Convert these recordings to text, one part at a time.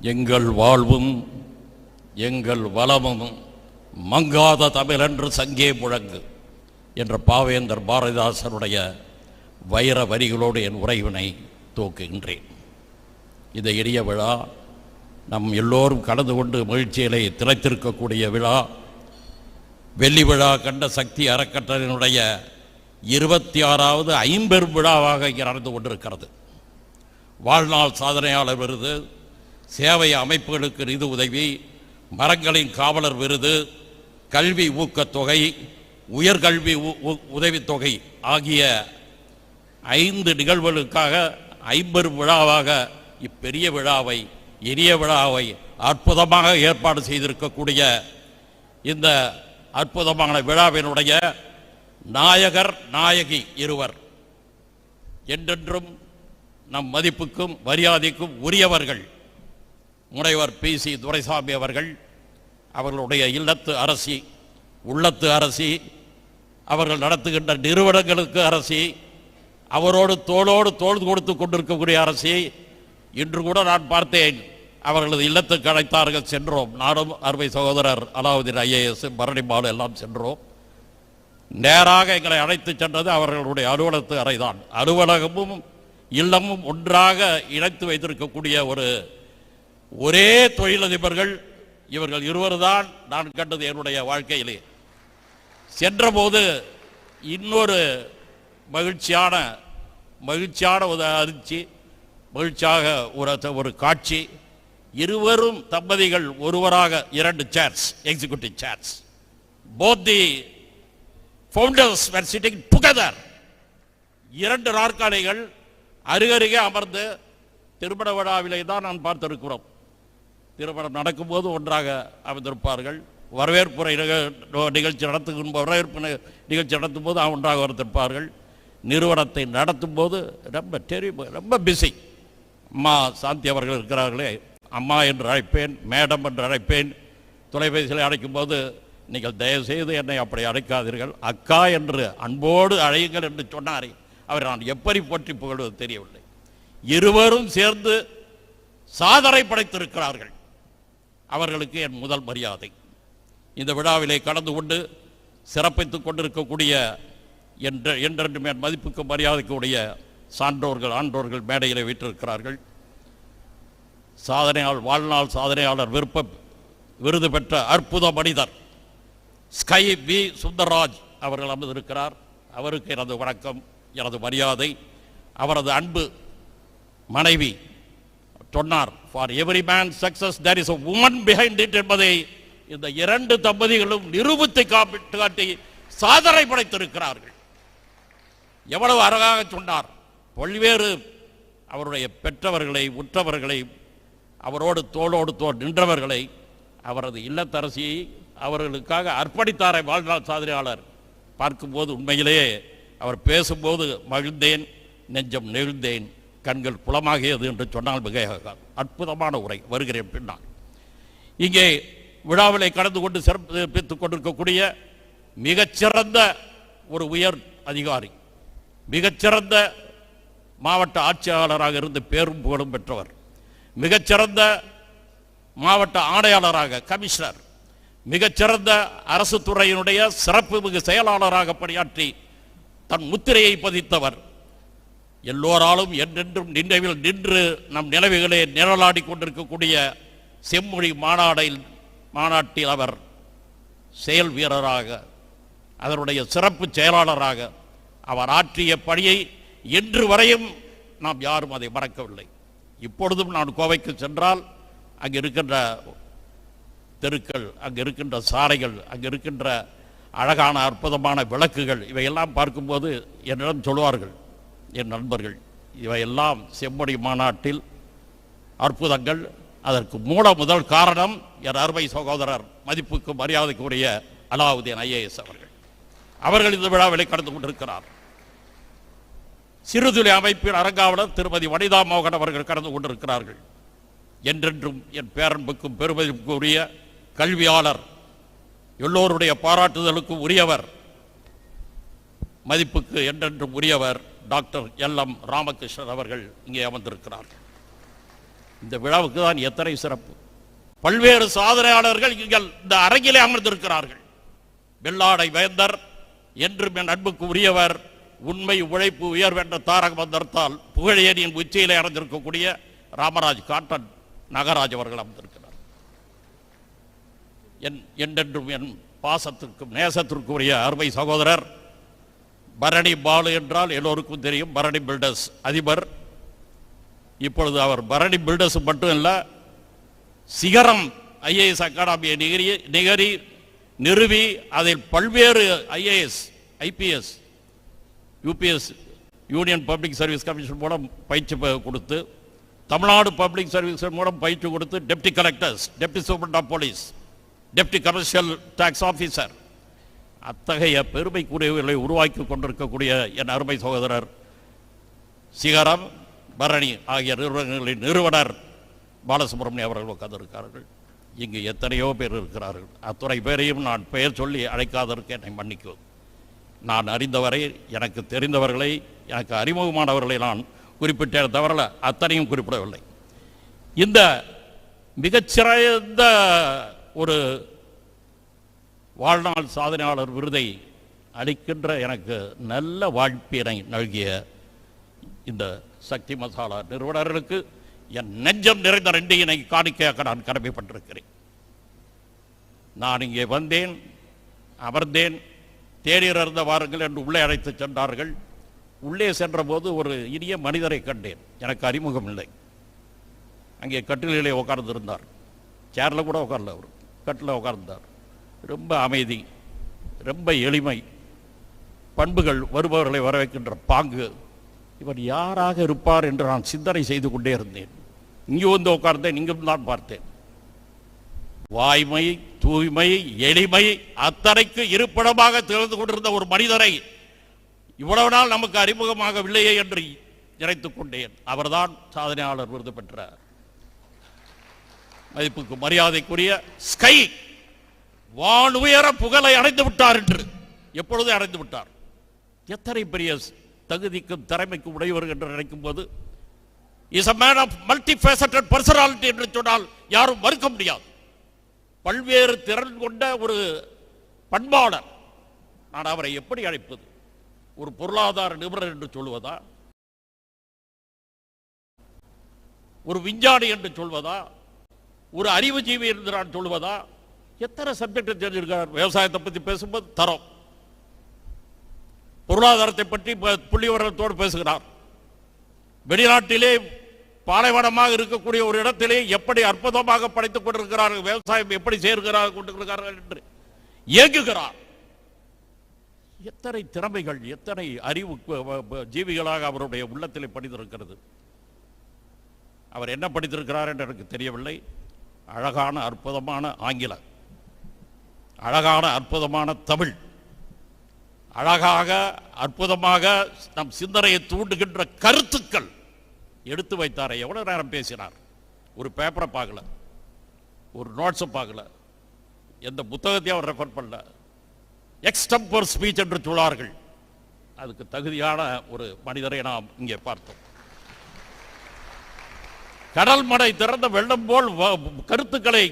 எங்கள் வாழ்வும் எங்கள் வளமும் மங்காத தமிழென்று சங்கே முழங்கு என்ற பாவேந்தர் பாரதிதாசனுடைய வைர வரிகளோடு என் உரைவினை துவக்குகின்றேன். இந்த இனிய விழா நம் எல்லோரும் கலந்து கொண்டு மகிழ்ச்சியிலே திளைத்திருக்கக்கூடிய விழா. வெள்ளி விழா கண்ட சக்தி அறக்கட்டளையினுடைய 26வது ஐம்பெரும் விழாவாக இங்கே நடந்து கொண்டிருக்கிறது. வாழ்நாள் சாதனையாளர் விருது, சேவை அமைப்புகளுக்கு நிதி உதவி, மரங்களின் காவலர் விருது, கல்வி ஊக்கத்தொகை, உயர்கல்வி உதவித்தொகை ஆகிய 5 நிகழ்வுகளுக்காக ஐம்பெரும் விழாவாக இப்பெரிய விழாவை, இனிய விழாவை அற்புதமாக ஏற்பாடு செய்திருக்கக்கூடிய இந்த அற்புதமான விழாவினுடைய நாயகர் நாயகி இருவர், என்றென்றும் நம் மதிப்புக்கும் மரியாதைக்கும் உரியவர்கள் முனைவர் PC துரைசாமி அவர்கள், அவர்களுடைய இல்லத்து அரசி, உள்ளத்து அரசி, அவர்கள் நடத்துகின்ற நிறுவனங்களுக்கு அரசி, அவரோடு தோளோடு தோள் கொடுத்து கொண்டிருக்கக்கூடிய அரசி. இன்று கூட நான் பார்த்தேன், அவர்களது இல்லத்துக்கு அழைத்தார்கள், சென்றோம். நானும் அருமை சகோதரர் அலாவுதீன் IAS, பரணிமாலு எல்லாம் சென்றோம். நேராக எங்களை அழைத்து சென்றது அவர்களுடைய அலுவலகத்து அறைதான். அலுவலகமும் இல்லமும் ஒன்றாக இணைத்து வைத்திருக்கக்கூடிய ஒரே தொழிலதிபர்கள் இவர்கள் இருவர்தான் நான் கண்டது என்னுடைய வாழ்க்கையிலே. சென்றபோது இன்னொரு மகிழ்ச்சியான மகிழ்ச்சியாக ஒரு காட்சி. இருவரும் தம்பதிகள் ஒருவராக 2 chairs, executive chairs. Both the founders were sitting together. 2 நாற்காலிகள் அருகருகே அமர்ந்து திருமண விழாவிலே தான் நான் பார்த்திருக்கிறோம். திருமணம் நடக்கும்போது ஒன்றாக அமர்ந்திருப்பார்கள். வரவேற்பு நிகழ்ச்சி நடத்தும் போது ஒன்றாக வரத்திருப்பார்கள். நிறுவனத்தை நடத்தும் போது ரொம்ப பிஸி. அம்மா சாந்தி அவர்கள் இருக்கிறார்களே, அம்மா என்று அழைப்பேன், மேடம் என்று அழைப்பேன். தொலைபேசியில் அழைக்கும் போது, நீங்கள் தயவுசெய்து என்னை அப்படி அழைக்காதீர்கள், அக்கா என்று அன்போடு அழையுங்கள் என்று சொன்னார். அவர் நான் எப்படி போற்றி புகழ்வது தெரியவில்லை. இருவரும் சேர்ந்து சாதனை படைத்திருக்கிறார்கள். அவர்களுக்கு என் முதல் மரியாதை. இந்த விழாவிலே கலந்து கொண்டு சிறப்பித்துக் கொண்டிருக்கக்கூடிய என்றென்றும் என் மதிப்புக்கு மரியாதைக்குரிய சான்றோர்கள், ஆன்றோர்கள் மேடையில் வீற்றிருக்கிறார்கள். வாழ்நாள் சாதனையாளர் விருது பெற்ற அற்புத மனிதர் ஸ்கை வி சுந்தர்ராஜ் அவர்கள் அமர்ந்திருக்கிறார். அவருக்கு எனது வணக்கம், எனது மரியாதை. அவரது அன்பு மனைவி சொன்னார், for every man success there is a woman behind it என்பதை இந்த 2 தம்பதிகளும் நிரூபித்து காட்டி சாதனை படைத்திருக்கிறார்கள். எவ்வளவு அழகாக சொன்னார். பல்வேறு அவருடைய பெற்றவர்களை, உற்றவர்களை, அவரோடு தோளோடு நின்றவர்களை, அவரது இல்லத்தரசியை அவர்களுக்காக அர்ப்பணித்தாரை வாழ்நாள் சாதனையாளர். பார்க்கும்போது உண்மையிலேயே அவர் பேசும்போது மகிழ்ந்தேன், நெஞ்சம் நெகிழ்ந்தேன், கண்கள் புலமாகியது என்று சொன்னால் மிக அற்புதமான உரை. வருகிறேன் பின்னால். இங்கே விழாவிலை கடந்து கொண்டு சிறப்பித்துக் கொண்டிருக்கக்கூடிய மிகச்சிறந்த ஒரு உயர் அதிகாரி, மிகச்சிறந்த மாவட்ட ஆட்சியாளராக இருந்து பேரும் புகழும் பெற்றவர், மிகச்சிறந்த மாவட்ட ஆணையாளராக கமிஷனர், மிகச்சிறந்த அரசு துறையினுடைய சிறப்பு மிகு செயலாளராக பணியாற்றி தன் முத்திரையை பதித்தவர், எல்லோராலும் என்றென்றும் நினைவில் நின்று நம் நினைவுகளே நிழலாடி கொண்டிருக்கக்கூடிய செம்மொழி மாநாட்டில் அவர் செயல் வீரராக, அதனுடைய சிறப்பு செயலாளராக அவர் ஆற்றிய பணியை இன்று வரையும் நாம் யாரும் அதை மறக்கவில்லை. இப்பொழுதும் நான் கோவைக்கு சென்றால் அங்கு இருக்கின்ற தெருக்கள், அங்கு இருக்கின்ற சாலைகள், அங்கு இருக்கின்ற அழகான அற்புதமான விளக்குகள், இவையெல்லாம் பார்க்கும்போது என்னிடம் சொல்வார்கள் என் நண்பர்கள், இவையெல்லாம் செம்மொழி மாநாட்டில் அற்புதங்கள். அதற்கு முதல் காரணம் என் அருமை சகோதரர் மதிப்புக்கு மரியாதைக்குரிய அலாவுதீன் IAS அவர்கள் இந்த விழாவிலே கடந்து கொண்டிருக்கிறார். சிறுதுளி அமைப்பின் அரங்காவலர் திருமதி வனிதா மோகன் அவர்கள் கடந்து கொண்டிருக்கிறார்கள். என்றென்றும் என் பேரன்புக்கும் பெருமதிப்புக்கும் உரிய கல்வியாளர், எல்லோருடைய பாராட்டுதலுக்கும் உரியவர், மதிப்புக்கு என்றென்றும் உரியவர் டாக்டர் LM ராமகிருஷ்ணன் அவர்கள் இங்கே அமர்ந்திருக்கிறார்கள். இந்த விழாவுக்கு தான் எத்தனை சிறப்பு. பல்வேறு சாதனையாளர்கள் இந்த அரங்கிலே அமர்ந்திருக்கிறார்கள். வெள்ளாடை வேந்தர், என்றும் என் அன்புக்கு உரியவர், உண்மை உழைப்பு உயர்வென்ற தாரக மந்திரத்தால் புகழேரியின் உச்சியிலே அடைந்திருக்கக்கூடிய ராமராஜ் காட்டன் நாகராஜ் அவர்கள் அமர்ந்திருக்கிறார். என்றென்றும் என் பாசத்திற்கும் நேசத்திற்கும் உரிய அருமை சகோதரர் பரணி பாலு என்றால் எல்லோருக்கும் தெரியும். பரணி பில்டர்ஸ் அதிபர். இப்பொழுது அவர் பரணி பில்டர்ஸ் மட்டும் இல்லை, சிகரம் ஐஏஎஸ் அகாடமியை நிறுவி அதில் பல்வேறு IAS, IPS, UPS, union public service commission மூலம் பயிற்சி கொடுத்து, தமிழ்நாடு பப்ளிக் சர்வீஸ் மூலம் பயிற்சி கொடுத்து, deputy collectors, deputy superintendent of police, deputy commercial tax officer, அத்தகைய பெருமைக்குரியவர்களை உருவாக்கி கொண்டிருக்கக்கூடிய என் அருமை சகோதரர் சிகரம், பரணி ஆகிய நிறுவனங்களின் நிறுவனர் பாலசுப்ரமணியம் அவர்கள் உட்கார்ந்திருக்கிறார்கள். இங்கு எத்தனையோ பேர் இருக்கிறார்கள். அத்துறை பேரையும் நான் பெயர் சொல்லி அழைக்காததற்கு என்னை மன்னிக்கும். நான் அறிந்தவரை, எனக்கு தெரிந்தவர்களை, எனக்கு அறிமுகமானவர்களை நான் குறிப்பிட்டேன் தவிர அத்தனையும் குறிப்பிடவில்லை. இந்த மிகச்சிறந்த ஒரு வாழ்நாள் சாதனையாளர் விருதை அளிக்கின்ற எனக்கு நல்ல வாய்ப்பினை நல்கிய இந்த சக்தி மசாலா நிறுவனர்களுக்கு என் நெஞ்சம் நிறைந்த நன்றியினை காணிக்கையாக நான் கடமைப்பட்டிருக்கிறேன். நான் இங்கே வந்தேன், அமர்ந்தேன், தேநீர் அருந்த வாருங்கள் என்று உள்ளே அழைத்து சென்றார்கள். உள்ளே சென்ற போது ஒரு இனிய மனிதரை கண்டேன். எனக்கு அறிமுகம் இல்லை. அங்கே கட்டிலே உட்கார்ந்திருந்தார். சேரில் கூட உட்கார்ல, அவர் கட்டில் உட்கார்ந்தார். ரொம்ப அமைதி, ரொம்ப எளிமை, பண்புகள், வருபவர்களை வரவேற்கின்ற பாங்கு. இவர் யாராக இருப்பார் என்று நான் சிந்தனை செய்து கொண்டே இருந்தேன். இங்கே வந்து உட்கார்ந்தேன், இங்கும் தான் பார்த்தேன். வாய்மை, தூய்மை, எளிமை அத்தனைக்கு இருப்பிடமாக திறந்து கொண்டிருந்த ஒரு மனிதரை இவ்வளவு நாள் நமக்கு அறிமுகமாகவில்லையே என்று நினைத்துக் கொண்டேன். அவர்தான் சாதனையாளர் விருது பெற்றார். மதிப்புக்கு மரியாதைக்குரிய ஸ்கை வான் உயர புகழை அடைந்து விட்டார் என்று எப்பொழுதே அடைந்து விட்டார். எத்தனை பெரிய தகுதிக்கும் திறமைக்கும் உடையவர் என்று நினைக்கும் போது, is a man of multifaceted personality என்று சொன்னால் யாரும் மறுக்க முடியாது. பல்வேறு திறன் கொண்ட ஒரு பண்பாளர். நான் அவரை எப்படி அழைப்பது? ஒரு பொருளாதார நிபுணர் என்று சொல்வதா? ஒரு விஞ்ஞானி என்று சொல்வதா? ஒரு அறிவுஜீவி என்று நான் சொல்வதா? எத்தனை சப்ஜெக்ட் தெரிஞ்சிருக்கார். விவசாயத்தை பற்றி பேசும்போது தரம், பொருளாதாரத்தை பற்றி புள்ளிவிவரத்தோடு பேசுகிறார். வெளிநாட்டிலே பாலைவனமாக இருக்கக்கூடிய ஒரு இடத்திலே எப்படி அற்புதமாக படைத்துக் கொண்டிருக்கிறார்கள், விவசாயம் எப்படி கொண்டிருக்கிறார்கள் என்று இயங்குகிறார். எத்தனை திறமைகள், எத்தனை அறிவு ஜீவிகளாக அவருடைய உள்ளத்திலே படித்திருக்கிறது. அவர் என்ன படித்திருக்கிறார் என்று எனக்கு தெரியவில்லை. அழகான அற்புதமான ஆங்கிலம், அழகான அற்புதமான தமிழ், அழகாக அற்புதமாக நம் சிந்தனையை தூண்டுகின்ற கருத்துக்கள் எடுத்து வைத்தார். எவ்வளவு நேரம் பேசினார். ஒரு பேப்பரை பார்க்கல, ஒரு நோட்ஸை பார்க்கல, எந்த புத்தகத்தையும் அவர் ரெஃபர் பண்ணல. எக்ஸ்டம்பர் ஸ்பீச் என்று சொல்வார்கள். அதுக்கு தகுதியான ஒரு மனிதரை நாம் இங்கே பார்த்தோம். கடல் மடை திறந்த வெள்ளம் போல் கருத்துக்களை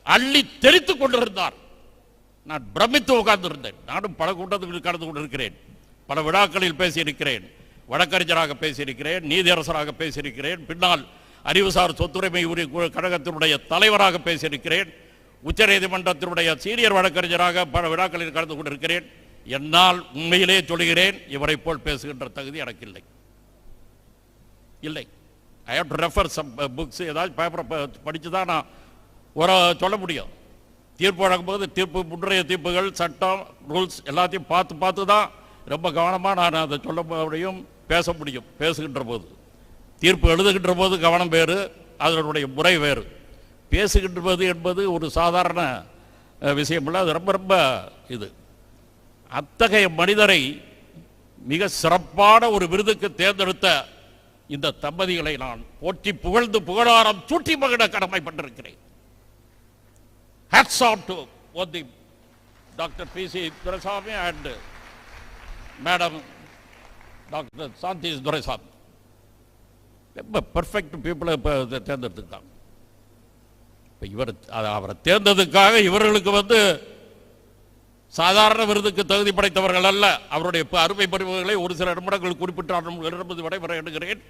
அள்ளி தெளித்துக் கொண்டிருந்தார். நான் பிரமித்து உட்கார்ந்திருந்தேன். நானும் பல கூட்டத்துக்கு கலந்து கொண்டிருக்கிறேன், பல விழாக்களில் பேசியிருக்கிறேன், வழக்கறிஞராக பேசியிருக்கிறேன், நீதியரசராக பேசியிருக்கிறேன், பின்னால் அறிவுசார் சொத்துரிமை கழகத்தினுடைய தலைவராக பேசியிருக்கிறேன், உச்ச நீதிமன்றத்தினுடைய சீனியர் வழக்கறிஞராக பல விழாக்களில் கலந்து கொண்டிருக்கிறேன். என்னால் உண்மையிலே சொல்கிறேன், இவரை போல் பேசுகின்ற தகுதி எனக்கு இல்லை. இல்லை. I have to refer some books. ஏதாவது பேப்பரை படித்து தான் நான் ஒரு சொல்ல முடியும். தீர்ப்பு வழங்கும்போது முன்றைய தீர்ப்புகள், சட்டம், ரூல்ஸ் எல்லாத்தையும் பார்த்து தான் ரொம்ப கவனமாக நான் அதை சொல்ல முடியும், பேச முடியும். பேசுகின்ற போது, தீர்ப்பு எழுதுகின்ற போது கவனம் வேறு, அதனுடைய முறை வேறு. பேசுகின்ற போது என்பது ஒரு சாதாரண விஷயம் இல்லை, அது ரொம்ப ரொம்ப இது. அத்தகைய மனிதரை மிக சிறப்பான ஒரு விருதுக்கு தேர்ந்தெடுத்த இந்த தம்பதிகளை நான் போற்றி புகழ்ந்து புகழாரம் சூட்டி மகிழ கடமைப்பட்டிருக்கிறேன். Hats off to both the Dr. P.C. Durasamy and Madam Dr. Santhi Durasamy. ரொம்ப பர்ஃபெக்ட் பீப்புளை இப்போ தேர்ந்தெடுத்துட்டாங்க. இப்போ அவரை தேர்ந்ததுக்காக இவர்களுக்கு சாதாரண விருதுக்கு தகுதி படைத்தவர்கள் அல்ல. அவருடைய அருமை பருவங்களை ஒரு சில நிமிடங்கள் குறிப்பிட்டு விடைபெற எண்ணுகிறேன்.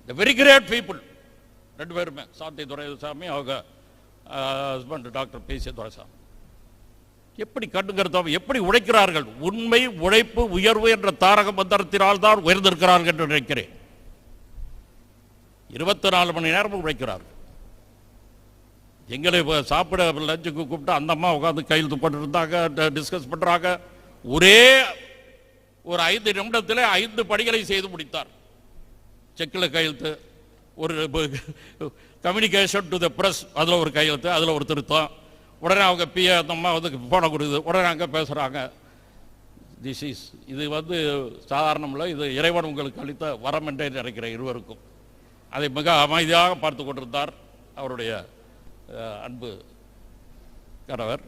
வெரி கிரேட் பீப்புள் ரெண்டு பேருமே, சாந்தி துரைசாமி அவங்க ஹஸ்பண்ட் டாக்டர் பி.சி. துரைசாமி. எப்படி கண்டுங்கிறதோ எப்படி உழைக்கிறார்கள். உண்மை, உழைப்பு, உயர்வு என்ற தாரக மந்திரத்தினால் தான் உயர்ந்திருக்கிறார்கள் என்று நினைக்கிறேன். 24 மணி நேரமும் உழைக்கிறார்கள். எங்களை சாப்பிட லஞ்சுக்கு கூப்பிட்டு அந்த அம்மா உட்காந்து கையெழுத்து போட்டு இருந்தாங்க, டிஸ்கஸ் பண்ணுறாங்க. ஒரே ஒரு 5 நிமிடத்தில் 5 படிகளை செய்து முடித்தார். செக்கில் கையெழுத்து, ஒரு கம்யூனிகேஷன் டு த பிரஸ் அதில் ஒரு கையெழுத்து, அதில் ஒரு திருத்தம். உடனே அவங்க அந்த அம்மா போன கொடுக்குது, உடனே அங்கே பேசுகிறாங்க. இது சாதாரணம் இல்லை, இது இறைவன் உங்களுக்கு அளித்த வரம் என்றே நினைக்கிறேன் இருவருக்கும். அதை மிக அமைதியாக பார்த்து கொண்டிருந்தார் அவருடைய அன்பு கணவர்.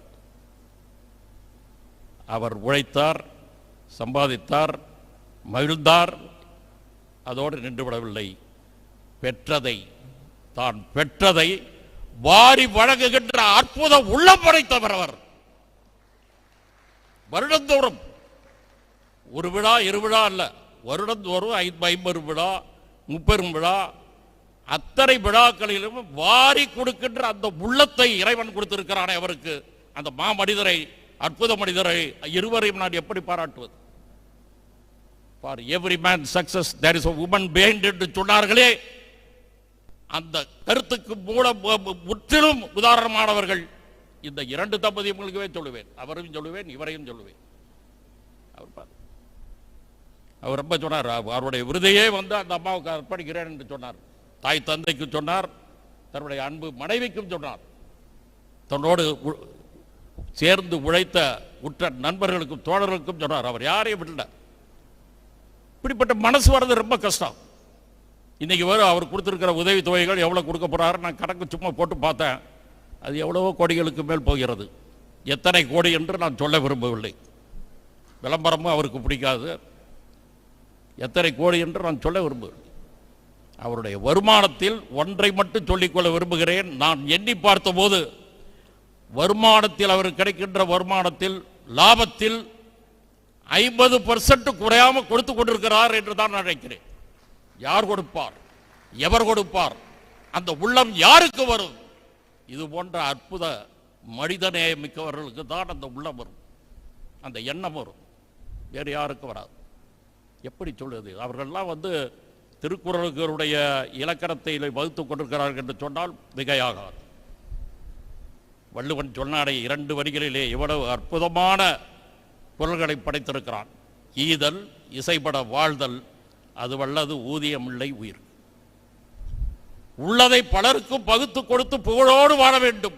அவர் உழைத்தார், சம்பாதித்தார், மகிழ்ந்தார். அதோடு நின்றுவிடவில்லை. தான் பெற்றதை வாரி வழங்குகின்ற அற்புத உள்ளம் படைத்தவர் அவர். வருடந்தோறும் ஒரு விழா 2 விழா அல்ல, வருடந்தோறும் 50 விழா 30 விழா, அத்தனை விழாக்களிலும் வாரி கொடுக்கின்ற அந்த உள்ளத்தை இறைவன் கொடுத்திருக்கிறானே அவருக்கு. அந்த மாமனிதரை, அற்புத மனிதரை இருவரையும் நான் எப்படி பாராட்டுவது? For every man's success there is a woman behind என்று சொன்னார்களே, அந்த கருத்துக்கு முற்றிலும் உதாரணமானவர்கள் இந்த 2 தம்பதியங்களுக்கே சொல்லுவேன். அவரையும் சொல்லுவேன், இவரையும் சொல்லுவேன். அவர் ரொம்ப சொன்னார், அவருடைய விருதையே அந்த அம்மாவுக்கு அர்ப்பணிக்கிறேன் என்று சொன்னார். தாய் தந்தைக்கு சொன்னார், தன்னுடைய அன்பு மனைவிக்கும் சொன்னார், தன்னோடு சேர்ந்து உழைத்த உற்ற நண்பர்களுக்கும் தோழர்களுக்கும் சொன்னார். அவர் யாரையும் விடல. இப்படிப்பட்ட மனசு வர்றது ரொம்ப கஷ்டம். இன்னைக்கு அவர் கொடுத்திருக்கிற உதவி தொகைகள் எவ்வளவு கொடுக்க போறாரு நான் கணக்கு சும்மா போட்டு பார்த்தேன். அது எவ்வளவோ கோடிகளுக்கு மேல் போகிறது. எத்தனை கோடி என்று நான் சொல்ல விரும்பவில்லை, விளம்பரமும் அவருக்கு பிடிக்காது. எத்தனை கோடி என்று நான் சொல்ல விரும்பவில்லை. அவருடைய வருமானத்தில் ஒன்றை மட்டும் சொல்லிக்கொள்ள விரும்புகிறேன். நான் எண்ணி பார்த்தபோது வருமானத்தில் அவர் கிடைக்கின்ற வருமானத்தில் லாபத்தில் 50% குறையாம கொடுத்து கொண்டிருக்கிறார் என்று தான் நான் நினைக்கிறேன். யார் கொடுப்பார், எவர் கொடுப்பார், அந்த உள்ளம் யாருக்கு வரும்? இது போன்ற அற்புத மனிதநேய மிக்கவர்களுக்கு தான் அந்த உள்ளம் வரும், அந்த எண்ணம் வரும். வேறு யாருக்கு வராது. எப்படி சொல்வது? அவர்கள்லாம் திருக்குறளுடைய இலக்கணத்தை வகுத்துக் கொண்டிருக்கிறார்கள் என்று சொன்னால் மிகையாகாது. வள்ளுவன் சொன்னாடே 2 வரிகளிலே எவ்வளவு அற்புதமான குரல்களை படைத்திருக்கிறான். ஈதல் இசைப்பட வாழ்தல் அது வல்லது ஊதியமில்லை உயிர். உள்ளதை பலருக்கும் பகுத்து கொடுத்து புகழோடு வாழ வேண்டும்.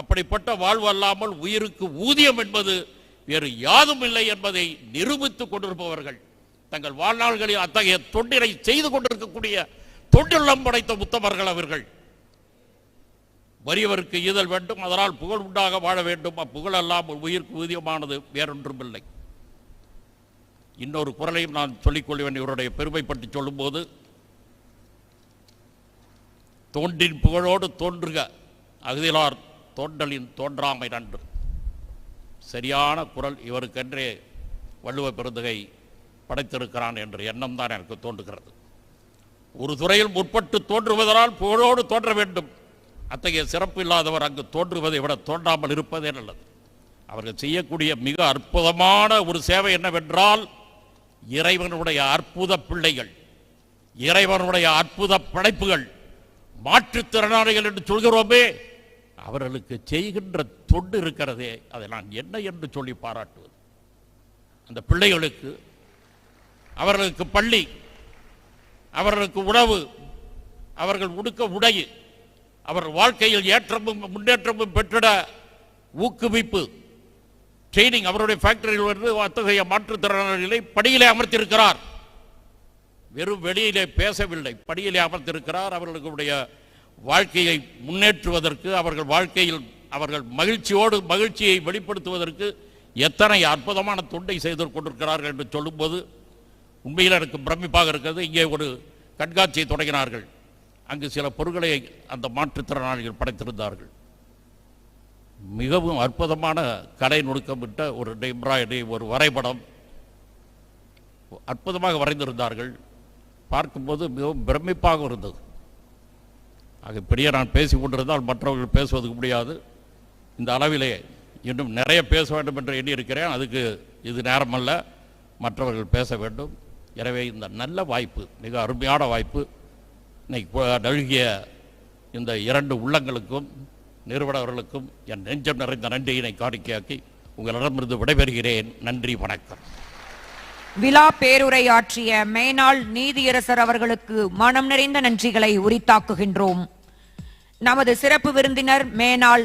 அப்படிப்பட்ட வாழ்வு அல்லாமல் உயிருக்கு ஊதியம் என்பது வேறு யாதும் இல்லை என்பதை நிரூபித்துக் கொண்டிருப்பவர்கள் தங்கள் வாழ்நாள்களில் அத்தகைய தொண்டினை செய்து கொண்டிருக்கக்கூடிய தொண்டுள்ளம் படைத்த உத்தமர்கள் அவர்கள். வறியவருக்கு ஈதல் வேண்டும், அதனால் புகழ் உண்டாக வாழ வேண்டும். அப்புகழ் அல்லாமல் உயிருக்கு ஊதியமானது வேறொன்றும் இல்லை. இன்னொரு குரலையும் நான் சொல்லிக்கொள்வேன். இவருடைய பெருமை பற்றி சொல்லும்போது, தோன்றின் புகழோடு தோன்றுக அகுதிலார் தோன்றலின் தோன்றாமை நன்று. சரியான குரல். இவருக்கென்றே வள்ளுவ பெருந்தகை படைத்திருக்கிறான் என்ற எண்ணம் தான் எனக்கு தோன்றுகிறது. ஒரு துறையில் முற்பட்டு தோன்றுவதனால் புகழோடு தோன்ற வேண்டும். அத்தகைய சிறப்பு இல்லாதவர் அங்கு தோன்றுவதை விட தோன்றாமல் இருப்பதே நல்லது. அவர்கள் செய்யக்கூடிய மிக அற்புதமான ஒரு சேவை என்னவென்றால், இறைவனுடைய அற்புத பிள்ளைகள், இறைவனுடைய அற்புத படைப்புகள், மாற்றுத்திறனாளிகள் என்று சொல்கிறோமே, அவர்களுக்கு செய்கின்ற தொண்டு இருக்கிறதே, அதை நான் என்ன என்று சொல்லி பாராட்டுவது? அந்த பிள்ளைகளுக்கு, அவர்களுக்கு பள்ளி, அவர்களுக்கு உணவு, அவர்கள் உடுக்க உடை, அவர் வாழ்க்கையில் ஏற்றமும் முன்னேற்றமும் பெற்றிட ஊக்குவிப்பு, ட்ரைனிங். அவருடைய ஃபேக்டரியில் அத்தகைய மாற்றுத்திறனாளிகளை படியிலே அமர்த்தியிருக்கிறார். வெறும் வெளியிலே பேசவில்லை, படியிலே அமர்த்தியிருக்கிறார். அவர்களுடைய வாழ்க்கையை முன்னேற்றுவதற்கு, அவர்கள் வாழ்க்கையில் அவர்கள் மகிழ்ச்சியை வெளிப்படுத்துவதற்கு எத்தனை அற்புதமான தொண்டை செய்து கொண்டிருக்கிறார்கள் என்று சொல்லும்போது உண்மையில் எனக்கு பிரமிப்பாக இருக்கிறது. இங்கே ஒரு கண்காட்சியை தொடங்கினார்கள். அங்கு சில பொருட்களை அந்த மாற்றுத்திறனாளிகள் படைத்திருந்தார்கள். மிகவும் அற்புதமான கலை நுணுக்கமிட்ட ஒரு எம்ப்ராய்டரி, ஒரு வரைபடம் அற்புதமாக வரைந்திருந்தார்கள். பார்க்கும்போது மிகவும் பிரமிப்பாக இருந்தது. ஆக இப்படியே நான் பேசி கொண்டிருந்தால் மற்றவர்கள் பேசுவதற்கு முடியாது. இந்த அளவிலே இன்னும் நிறைய பேச வேண்டும் என்று எண்ணியிருக்கிறேன். அதுக்கு இது நேரமல்ல, மற்றவர்கள் பேச வேண்டும். எனவே இந்த நல்ல வாய்ப்பு, மிக அருமையான வாய்ப்பு, இன்னைக்கு நல்கிய இந்த 2 உள்ளங்களுக்கும் நிறுவனர்களுக்கும் என் நெஞ்சம் நிறைந்த நன்றியினை காணிக்கையாக்கி உங்களிடமிருந்து விடைபெறுகிறேன். நன்றி, வணக்கம். விழா பேருரையாற்றிய மேனாள் நீதியரசர் அவர்களுக்கு மனம் நிறைந்த நன்றிகளை உரித்தாக்குகின்றோம். நமது சிறப்பு விருந்தினர் மேனாள்